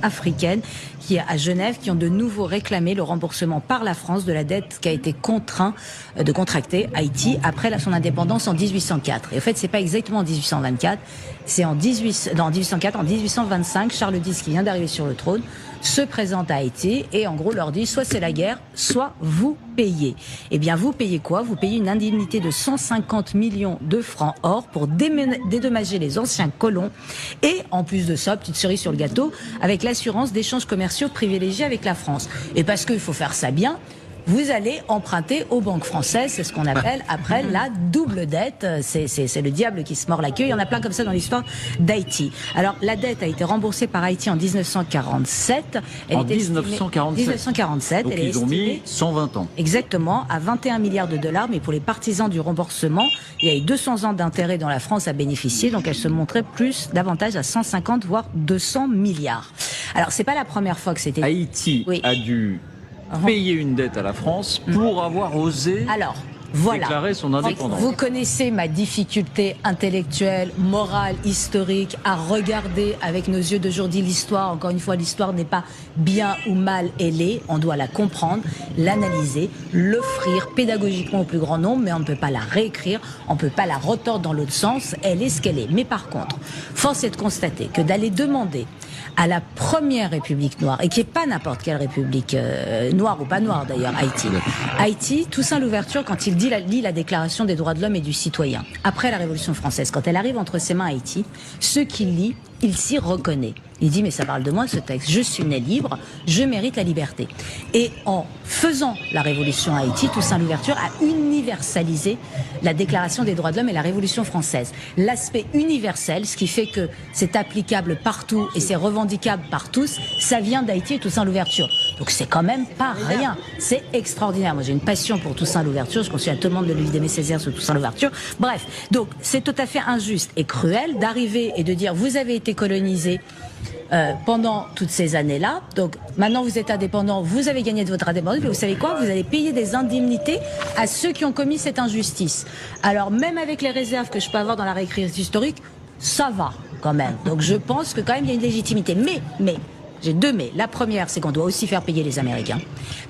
africaines qui à Genève qui ont de nouveau réclamé le remboursement par la France de la dette qui a été contraint de contracter Haïti après son indépendance en 1804. Et en fait, c'est pas exactement en 1824, c'est en 1804, en 1825, Charles X qui vient d'arriver sur le trône se présente à Haïti et en gros leur dit soit c'est la guerre, soit vous payez. Eh bien vous payez quoi? Vous payez une indemnité de 150 millions de francs or pour dédommager les anciens colons et en plus de ça, petite cerise sur le gâteau, avec l'assurance d'échanges commerciaux privilégiés avec la France. Et parce qu'il faut faire ça bien, vous allez emprunter aux banques françaises, c'est ce qu'on appelle après la double dette. C'est le diable qui se mord la queue. Il y en a plein comme ça dans l'histoire d'Haïti. Alors la dette a été remboursée par Haïti en 1947. En 1947. Donc ils ont mis 120 ans. Exactement, à 21 milliards de dollars. Mais pour les partisans du remboursement, il y a eu 200 ans d'intérêt dont la France a bénéficié. Donc elle se montrait davantage à 150 voire 200 milliards. Alors c'est pas la première fois que c'était. Haïti a dû payer une dette à la France pour avoir osé déclarer son indépendance. Vous connaissez ma difficulté intellectuelle, morale, historique à regarder avec nos yeux d'aujourd'hui l'histoire. Encore une fois, l'histoire n'est pas bien ou mal, elle est. On doit la comprendre, l'analyser, l'offrir pédagogiquement au plus grand nombre, mais on ne peut pas la réécrire, on ne peut pas la retordre dans l'autre sens. Elle est ce qu'elle est. Mais par contre, force est de constater que d'aller demander à la première république noire, et qui n'est pas n'importe quelle république noire ou pas noire d'ailleurs, Haïti, Toussaint Louverture, quand il lit la déclaration des droits de l'homme et du citoyen, après la Révolution française, quand elle arrive entre ses mains Haïti, ce qu'il lit, il s'y reconnaît. Il dit, mais ça parle de moi ce texte, je suis né libre, je mérite la liberté. Et en faisant la révolution à Haïti, Toussaint Louverture a universalisé la déclaration des droits de l'homme et la Révolution française. L'aspect universel, ce qui fait que c'est applicable partout et c'est revendicable par tous, ça vient d'Haïti et Toussaint Louverture. Donc c'est quand même pas rien, c'est extraordinaire. Moi j'ai une passion pour Toussaint Louverture, je conseille à tout le monde de lire d'Aimé Césaire sur Toussaint Louverture. Bref, donc c'est tout à fait injuste et cruel d'arriver et de dire vous avez été colonisé pendant toutes ces années-là. Donc maintenant vous êtes indépendant, vous avez gagné de votre indépendance, mais vous savez quoi? Vous allez payer des indemnités à ceux qui ont commis cette injustice. Alors même avec les réserves que je peux avoir dans la réécriture historique, ça va quand même. Donc je pense que quand même il y a une légitimité. Mais j'ai deux mais. La première, c'est qu'on doit aussi faire payer les Américains.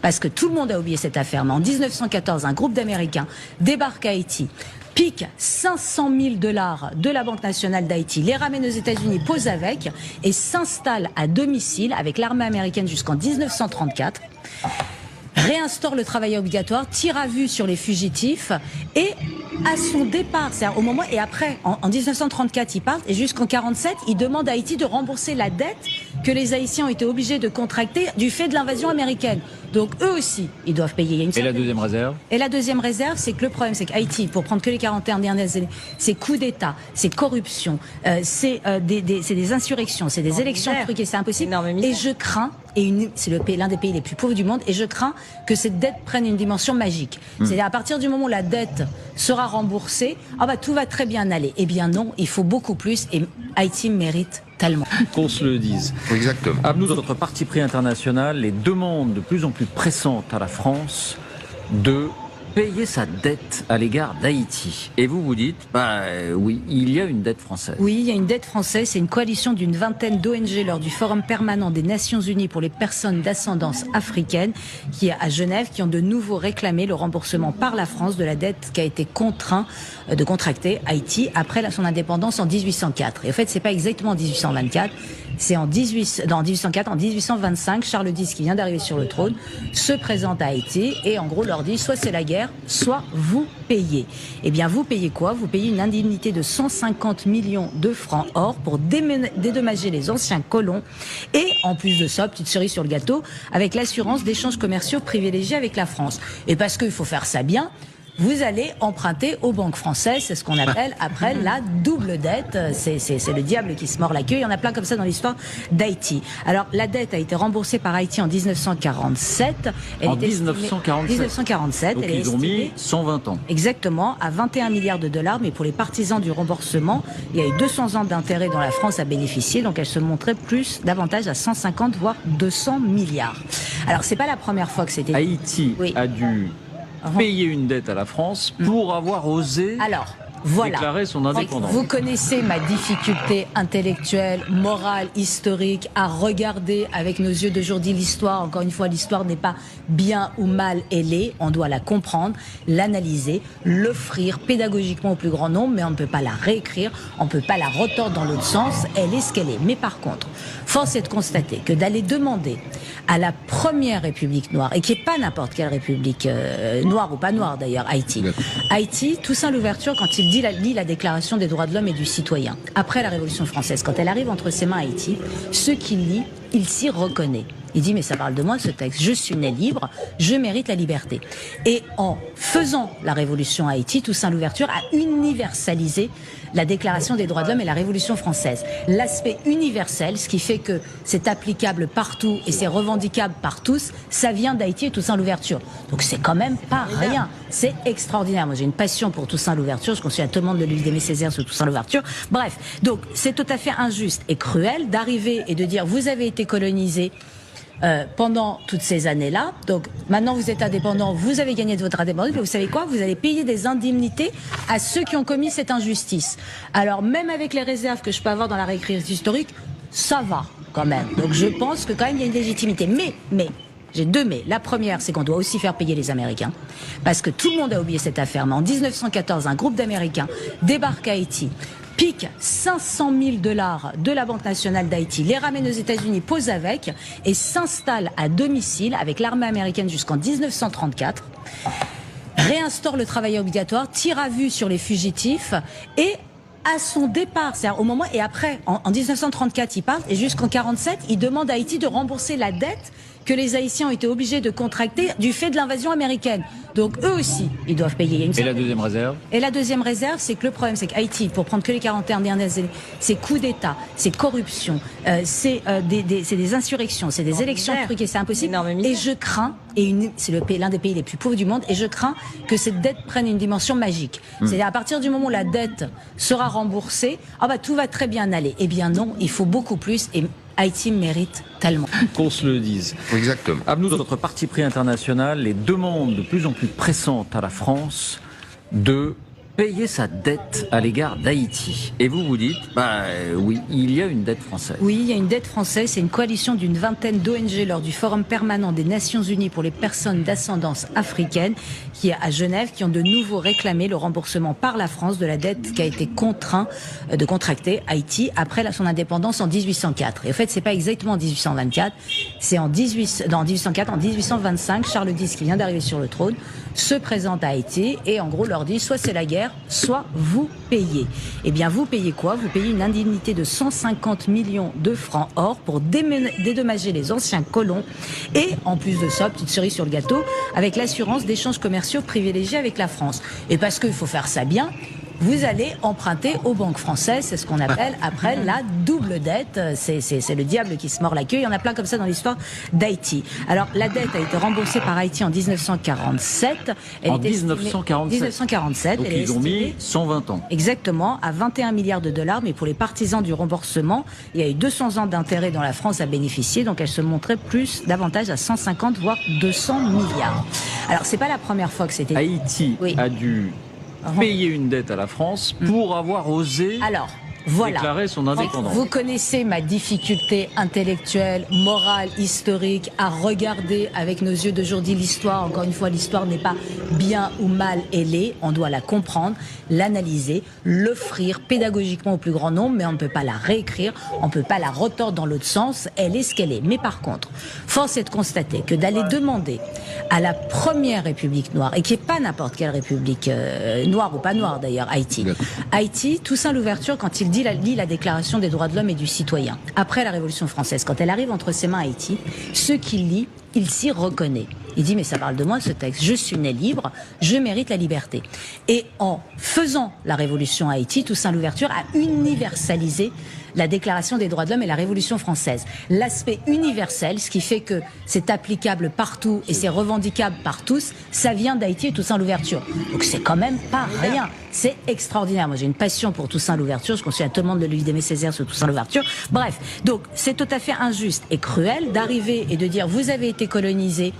Parce que tout le monde a oublié cette affaire. Mais en 1914, un groupe d'Américains débarque à Haïti, pique 500 000 dollars de la Banque nationale d'Haïti, les ramène aux États-Unis, pose avec, et s'installe à domicile avec l'armée américaine jusqu'en 1934. Réinstaure le travail obligatoire, tire à vue sur les fugitifs et à son départ, c'est-à-dire au moment et après, en 1934, il part et jusqu'en 1947, il demande à Haïti de rembourser la dette que les Haïtiens ont été obligés de contracter du fait de l'invasion américaine. Donc eux aussi, ils doivent payer. Et la deuxième réserve? Et la deuxième réserve, c'est que le problème, c'est qu'Haïti, pour prendre que les 41 dernières années, c'est coup d'État, c'est corruption, c'est des insurrections, c'est des élections truquées, c'est impossible. Et je crains, c'est l'un des pays les plus pauvres du monde, et je crains que cette dette prenne une dimension magique. C'est-à-dire à partir du moment où la dette sera remboursée, tout va très bien aller. Eh bien non, il faut beaucoup plus, et Haïti mérite tellement. Qu'on se le dise. Exactement. À nous, dans notre parti pris international, les demandes de plus en plus pressantes à la France de payer sa dette à l'égard d'Haïti. Et vous vous dites, oui, il y a une dette française. Oui, il y a une dette française. C'est une coalition d'une vingtaine d'ONG lors du Forum permanent des Nations Unies pour les personnes d'ascendance africaine qui est à Genève, qui ont de nouveau réclamé le remboursement par la France de la dette qui a été contraint de contracter Haïti après son indépendance en 1804. Et en fait, c'est pas exactement en 1824. C'est en 1804, en 1825, Charles X qui vient d'arriver sur le trône se présente à Haïti et en gros leur dit soit c'est la guerre, soit vous payez. Eh bien vous payez quoi? Vous payez une indemnité de 150 millions de francs or pour dédommager les anciens colons et en plus de ça, petite cerise sur le gâteau, avec l'assurance d'échanges commerciaux privilégiés avec la France. Et parce qu'il faut faire ça bien, vous allez emprunter aux banques françaises, c'est ce qu'on appelle après la double dette. C'est le diable qui se mord la queue. Il y en a plein comme ça dans l'histoire d'Haïti. Alors la dette a été remboursée par Haïti en 1947. En 1947. Donc ils ont mis 120 ans. Exactement, à 21 milliards de dollars. Mais pour les partisans du remboursement, il y a eu 200 ans d'intérêt dont la France a bénéficié. Donc elle se montrait davantage à 150 voire 200 milliards. Alors c'est pas la première fois que c'était. Haïti a dû payer une dette à la France pour avoir osé Voilà. déclarer son indépendance. Vous connaissez ma difficulté intellectuelle, morale, historique à regarder avec nos yeux d'aujourd'hui l'histoire. Encore une fois, l'histoire n'est pas bien ou mal ailée. On doit la comprendre, l'analyser, l'offrir pédagogiquement au plus grand nombre, mais on ne peut pas la réécrire, on ne peut pas la retordre dans l'autre sens. Elle est ce qu'elle est. Mais par contre, force est de constater que d'aller demander à la première république noire, et qui n'est pas n'importe quelle république noire ou pas noire d'ailleurs, Haïti. Haïti, Toussaint Louverture, quand il lit la Déclaration des droits de l'homme et du citoyen, après la Révolution française, quand elle arrive entre ses mains Haïti, ce qu'il lit, il s'y reconnaît. Il dit, mais ça parle de moi ce texte, je suis né libre, je mérite la liberté. Et en faisant la révolution à Haïti, Toussaint Louverture a universalisé la Déclaration des droits de l'homme et la Révolution française. L'aspect universel, ce qui fait que c'est applicable partout et c'est revendicable par tous, ça vient d'Haïti et Toussaint Louverture. Donc c'est quand même pas rien, c'est extraordinaire. Moi j'ai une passion pour Toussaint Louverture, je conseille à tout le monde de lire d'Aimé Césaire sur Toussaint Louverture. Bref, donc c'est tout à fait injuste et cruel d'arriver et de dire vous avez été colonisé pendant toutes ces années-là. Donc maintenant vous êtes indépendant, vous avez gagné de votre indépendance, mais vous savez quoi? Vous allez payer des indemnités à ceux qui ont commis cette injustice. Alors même avec les réserves que je peux avoir dans la réécriture historique, ça va quand même. Donc je pense que quand même il y a une légitimité. Mais j'ai deux mais. La première, c'est qu'on doit aussi faire payer les Américains. Parce que tout le monde a oublié cette affaire. Mais en 1914, un groupe d'Américains débarque à Haïti, pique 500 000 $ de la Banque nationale d'Haïti, les ramène aux États-Unis, pose avec, et s'installe à domicile avec l'armée américaine jusqu'en 1934, réinstaure le travail obligatoire, tire à vue sur les fugitifs, et à son départ, c'est-à-dire au moment, et après, en 1934, il part, et jusqu'en 1947, il demande à Haïti de rembourser la dette que les Haïtiens ont été obligés de contracter du fait de l'invasion américaine. Donc eux aussi, ils doivent payer. Et la deuxième réserve? Et la deuxième réserve, c'est que le problème, c'est qu'Haïti, pour prendre que les 41 dernières années, c'est coups d'État, c'est corruption, c'est des insurrections, c'est des élections truquées, c'est impossible. Et je crains, c'est l'un des pays les plus pauvres du monde, et je crains que cette dette prenne une dimension magique. C'est-à-dire à partir du moment où la dette sera remboursée, tout va très bien aller. Eh bien non, il faut beaucoup plus, et Haïti mérite tellement. Qu'on se le dise. Exactement. Nous, notre parti pris international, les demandes de plus en plus pressantes à la France de payer sa dette à l'égard d'Haïti. Et vous vous dites, oui, il y a une dette française. Oui, il y a une dette française. C'est une coalition d'une vingtaine d'ONG lors du Forum permanent des Nations Unies pour les personnes d'ascendance africaine, qui est à Genève, qui ont de nouveau réclamé le remboursement par la France de la dette qui a été contraint de contracter Haïti après son indépendance en 1804. Et en fait, c'est pas exactement en 1824, c'est en 1804, en 1825, Charles X, qui vient d'arriver sur le trône, se présente à Haïti et en gros leur dit soit c'est la guerre, soit vous payez. Eh bien vous payez quoi? Vous payez une indemnité de 150 millions de francs or pour dédommager les anciens colons et en plus de ça, petite cerise sur le gâteau, avec l'assurance d'échanges commerciaux privilégiés avec la France. Et parce qu'il faut faire ça bien, vous allez emprunter aux banques françaises, c'est ce qu'on appelle après la double dette. C'est le diable qui se mord la queue. Il y en a plein comme ça dans l'histoire d'Haïti. Alors la dette a été remboursée par Haïti en 1947. En 1947. Donc ils ont mis 120 ans. Exactement, à 21 milliards de dollars. Mais pour les partisans du remboursement, il y a eu 200 ans d'intérêt dont la France a bénéficié. Donc elle se montrait davantage à 150 voire 200 milliards. Alors c'est pas la première fois que c'était. Haïti a dû payer une dette à la France pour avoir osé déclarer son indépendance. Vous connaissez ma difficulté intellectuelle, morale, historique à regarder avec nos yeux d'aujourd'hui l'histoire. Encore une fois, l'histoire n'est pas bien ou mal ailée. On doit la comprendre, l'analyser, l'offrir pédagogiquement au plus grand nombre, mais on ne peut pas la réécrire, on ne peut pas la retordre dans l'autre sens. Elle est ce qu'elle est. Mais par contre, force est de constater que d'aller demander à la première république noire, et qui n'est pas n'importe quelle république noire ou pas noire d'ailleurs, Haïti. Haïti, Toussaint Louverture, quand il lit la Déclaration des droits de l'homme et du citoyen, après la Révolution française, quand elle arrive entre ses mains Haïti, ce qu'il lit, il s'y reconnaît. Il dit, mais ça parle de moi ce texte, je suis né libre, je mérite la liberté. Et en faisant la révolution à Haïti, Toussaint Louverture a universalisé la Déclaration des droits de l'homme et la Révolution française. L'aspect universel, ce qui fait que c'est applicable partout et c'est revendicable par tous, ça vient d'Haïti et Toussaint Louverture. Donc c'est quand même pas rien. C'est extraordinaire. Moi j'ai une passion pour Toussaint Louverture, je conseille à tout le monde de lire d'Aimé Césaire sur Toussaint Louverture. Bref, donc c'est tout à fait injuste et cruel d'arriver et de dire vous avez été colonisé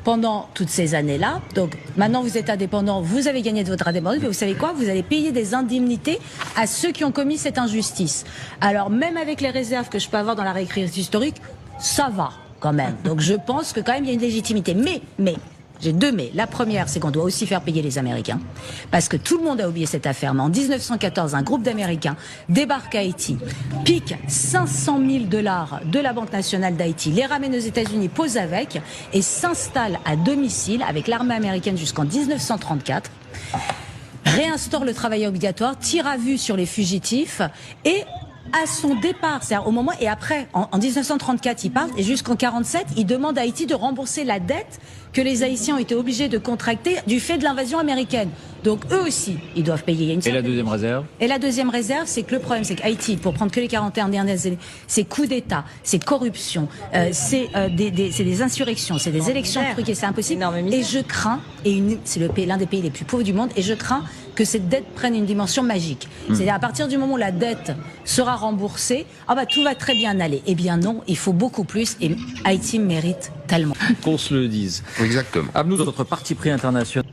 pendant toutes ces années-là. Donc maintenant vous êtes indépendant, vous avez gagné de votre indépendance, mais vous savez quoi? Vous allez payer des indemnités à ceux qui ont commis cette injustice. Alors même avec les réserves que je peux avoir dans la réécriture historique, ça va quand même. Donc je pense que quand même il y a une légitimité. Mais j'ai deux mais. La première, c'est qu'on doit aussi faire payer les Américains. Parce que tout le monde a oublié cette affaire. Mais en 1914, un groupe d'Américains débarque à Haïti, pique 500 000 $ de la Banque nationale d'Haïti, les ramène aux États-Unis, pose avec, et s'installe à domicile avec l'armée américaine jusqu'en 1934. Réinstaure le travail obligatoire, tire à vue sur les fugitifs et à son départ, c'est-à-dire au moment et après, en 1934, il part et jusqu'en 47, il demande à Haïti de rembourser la dette que les Haïtiens ont été obligés de contracter du fait de l'invasion américaine. Donc eux aussi, ils doivent payer. Et la deuxième réserve? Et la deuxième réserve, c'est que le problème, c'est qu'Haïti, pour prendre que les 41 dernières années, c'est coup d'État, c'est corruption, c'est des insurrections, c'est des élections truquées, c'est impossible. Et je crains, c'est l'un des pays les plus pauvres du monde, et je crains que cette dette prenne une dimension magique. C'est-à-dire à partir du moment où la dette sera remboursée, tout va très bien aller. Eh bien non, il faut beaucoup plus, et Haïti mérite tellement. Qu'on se le dise. Exactement. À nous, notre parti pris international.